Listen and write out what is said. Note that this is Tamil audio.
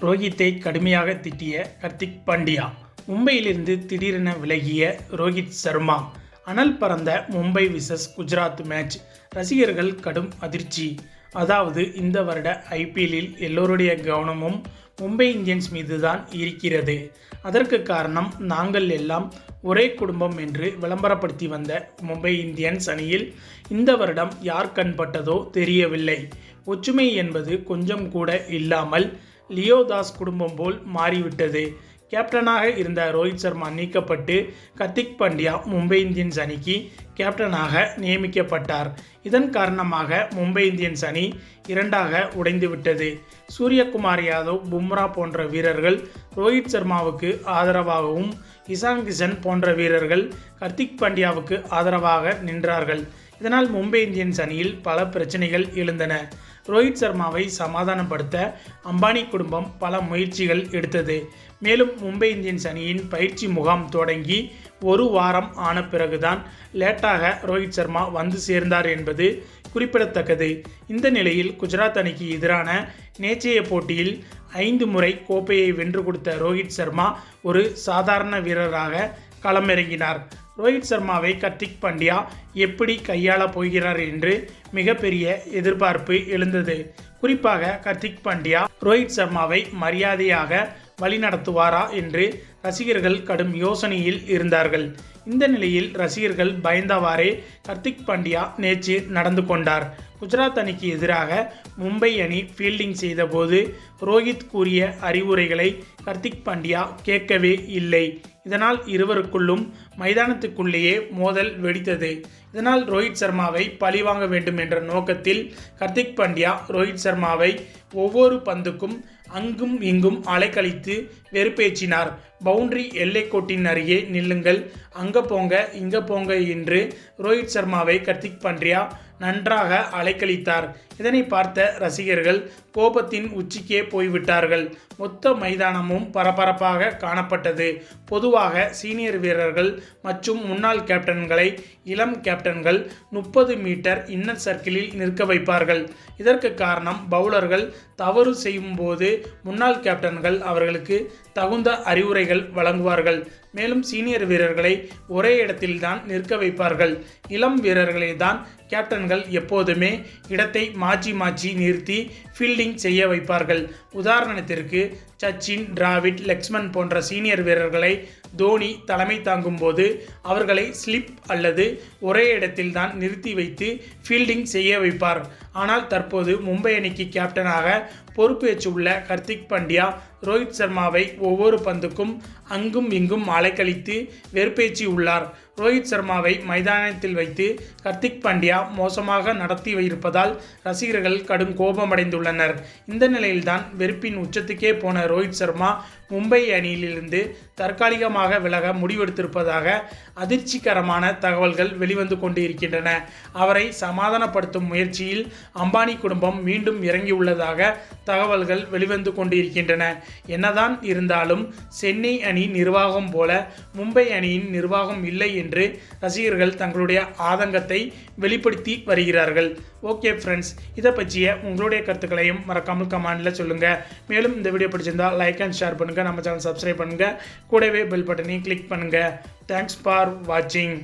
ரோஹித்தை கடுமையாக திட்டிய ஹர்திக் பாண்டியா. மும்பையிலிருந்து திடீரென விலகிய ரோஹித் சர்மா. அனல் பறந்த மும்பை விசஸ் குஜராத் மேட்ச். ரசிகர்கள் கடும் அதிர்ச்சி. அதாவது இந்த வருட ஐபிஎல்லில் எல்லோருடைய கவனமும் மும்பை இந்தியன்ஸ் மீது தான் இருக்கிறது. அதற்கு காரணம் நாங்கள் எல்லாம் ஒரே குடும்பம் என்று விளம்பரப்படுத்தி வந்த மும்பை இந்தியன்ஸ் அணியில் இந்த வருடம் யார் கண்பட்டதோ தெரியவில்லை. ஒற்றுமை என்பது கொஞ்சம் கூட இல்லாமல் லியோ தாஸ் குடும்பம் போல் மாறிவிட்டது. கேப்டனாக இருந்த ரோஹித் சர்மா நீக்கப்பட்டு ஹர்திக் பாண்டியா மும்பை இந்தியன்ஸ் அணிக்கு கேப்டனாக நியமிக்கப்பட்டார். இதன் காரணமாக மும்பை இந்தியன்ஸ் அணி இரண்டாக உடைந்துவிட்டது. சூரியகுமார் யாதவ், பும்ரா போன்ற வீரர்கள் ரோஹித் சர்மாவுக்கு ஆதரவாகவும், இசான் கிஷன் போன்ற வீரர்கள் ஹர்திக் பாண்டியாவுக்கு ஆதரவாக நின்றார்கள். இதனால் மும்பை இந்தியன்ஸ் அணியில் பல பிரச்சனைகள் எழுந்தன. ரோஹித் சர்மாவை சமாதானப்படுத்த அம்பானி குடும்பம் பல முயற்சிகள் எடுத்தது. மேலும் மும்பை இந்தியன்ஸ் அணியின் பயிற்சி முகாம் தொடங்கி ஒரு வாரம் ஆன பிறகுதான் லேட்டாக ரோஹித் சர்மா வந்து சேர்ந்தார் என்பது குறிப்பிடத்தக்கது. இந்த நிலையில் குஜராத் அணிக்கு எதிரான நேற்றைய போட்டியில் 5 முறை கோப்பையை வென்று கொடுத்த ரோஹித் சர்மா ஒரு சாதாரண வீரராக களமிறங்கினார். ரோஹித் சர்மாவை ஹர்திக் பாண்டியா எப்படி கையாளப் போகிறார் என்று மிகப்பெரிய எதிர்பார்ப்பு எழுந்தது. குறிப்பாக ஹர்திக் பாண்டியா ரோஹித் சர்மாவை மரியாதையாக வழிநடத்துவாரா என்று ரசிகர்கள் கடும் யோசனையில் இருந்தார்கள். இந்த நிலையில் ரசிகர்கள் பயந்தவாறே ஹர்திக் பாண்டியா நேற்று நடந்து கொண்டார். குஜராத் அணிக்கு எதிராக மும்பை அணி ஃபீல்டிங் செய்தபோது ரோஹித் கூறிய அறிவுரைகளை ஹர்திக் பாண்டியா கேட்கவே இல்லை. இதனால் இருவருக்குள்ளும் மைதானத்துக்குள்ளேயே மோதல் வெடித்தது. இதனால் ரோஹித் சர்மாவை பழிவாங்க வேண்டும் என்ற நோக்கத்தில் ஹர்திக் பாண்டியா ரோஹித் சர்மாவை ஒவ்வொரு பந்துக்கும் அங்கும் இங்கும் அலைக்கழித்து வெறுப்பேற்றினார். பவுண்டரி எல்லைக்கோட்டின் அருகே நில்லுங்கள், அங்கே போங்க, இங்கே போங்க என்று ரோஹித் சர்மாவை ஹர்திக் பாண்டியா நன்றாக அலைக்கழித்தார். இதனை பார்த்த ரசிகர்கள் கோபத்தின் உச்சிக்கே போய்விட்டார்கள். மொத்த மைதானமும் பரபரப்பாக காணப்பட்டது. பொதுவாக சீனியர் வீரர்கள் மற்றும் முன்னாள் கேப்டன்களை இளம் கேப்டன்கள் 30 மீட்டர் இன்னர் சர்க்கிளில் நிற்க வைப்பார்கள். இதற்கு காரணம் பவுலர்கள் தவறு செய்யும் போது முன்னாள் கேப்டன்கள் அவர்களுக்கு தகுந்த அறிவுரைகள் வழங்குவார்கள். மேலும் சீனியர் வீரர்களை ஒரே இடத்தில்தான் நிற்க வைப்பார்கள். இளம் வீரர்களை தான் கேப்டன்கள் எப்போதுமே இடத்தை மாற்றி மாற்றி நிறுத்தி ஃபீல்டிங் செய்ய வைப்பார்கள். உதாரணத்திற்கு சச்சின், டிராவிட், லக்ஷ்மன் போன்ற சீனியர் வீரர்களை தோனி தலைமை தாங்கும் போது அவர்களை ஸ்லிப் அல்லது ஒரே இடத்தில் தான் நிறுத்தி வைத்து ஃபீல்டிங் செய்ய வைப்பார். ஆனால் தற்போது மும்பை அணிக்கு கேப்டனாக பொறுப்பேற்றுள்ள ஹர்திக் பாண்டியா ரோஹித் சர்மாவை ஒவ்வொரு பந்துக்கும் அங்கும் இங்கும் அலைக்கழித்து வெறுப்பேற்றி உள்ளார். ரோஹித் சர்மாவை மைதானத்தில் வைத்து ஹர்திக் பாண்டியா மோசமாக நடத்தி இருப்பதால் ரசிகர்கள் கடும் கோபமடைந்துள்ளனர். இந்த நிலையில்தான் வெறுப்பின் உச்சத்துக்கே போன ரோஹித் சர்மா மும்பை அணியிலிருந்து தற்காலிகமாக விலக முடிவெடுத்திருப்பதாக அதிர்ச்சிகரமான தகவல்கள் வெளிவந்து கொண்டு இருக்கின்றன. அவரை சமாதானப்படுத்தும் முயற்சியில் அம்பானி குடும்பம் மீண்டும் இறங்கியுள்ளதாக தகவல்கள் வெளிவந்து கொண்டு இருக்கின்றன. என்னதான் இருந்தாலும் சென்னை அணி நிர்வாகம் போல மும்பை அணியின் நிர்வாகம் இல்லை என்று ரசிகர்கள் தங்களுடைய ஆதங்கத்தை வெளிப்படுத்தி வருகிறார்கள். ஓகே ஃப்ரெண்ட்ஸ், இதை பற்றிய உங்களுடைய கருத்துக்களையும் மறக்காமல் கமெண்டில் சொல்லுங்கள். மேலும் இந்த வீடியோ பிடிச்சிருந்தால் லைக் அண்ட் ஷேர் பண்ணுங்கள். நம்ம சேனல் சப்ஸ்கிரைப் பண்ணுங்கள். கூடவே பெல் பட்டனையும் கிளிக் பண்ணுங்கள். தேங்க்ஸ் ஃபார் வாட்சிங்.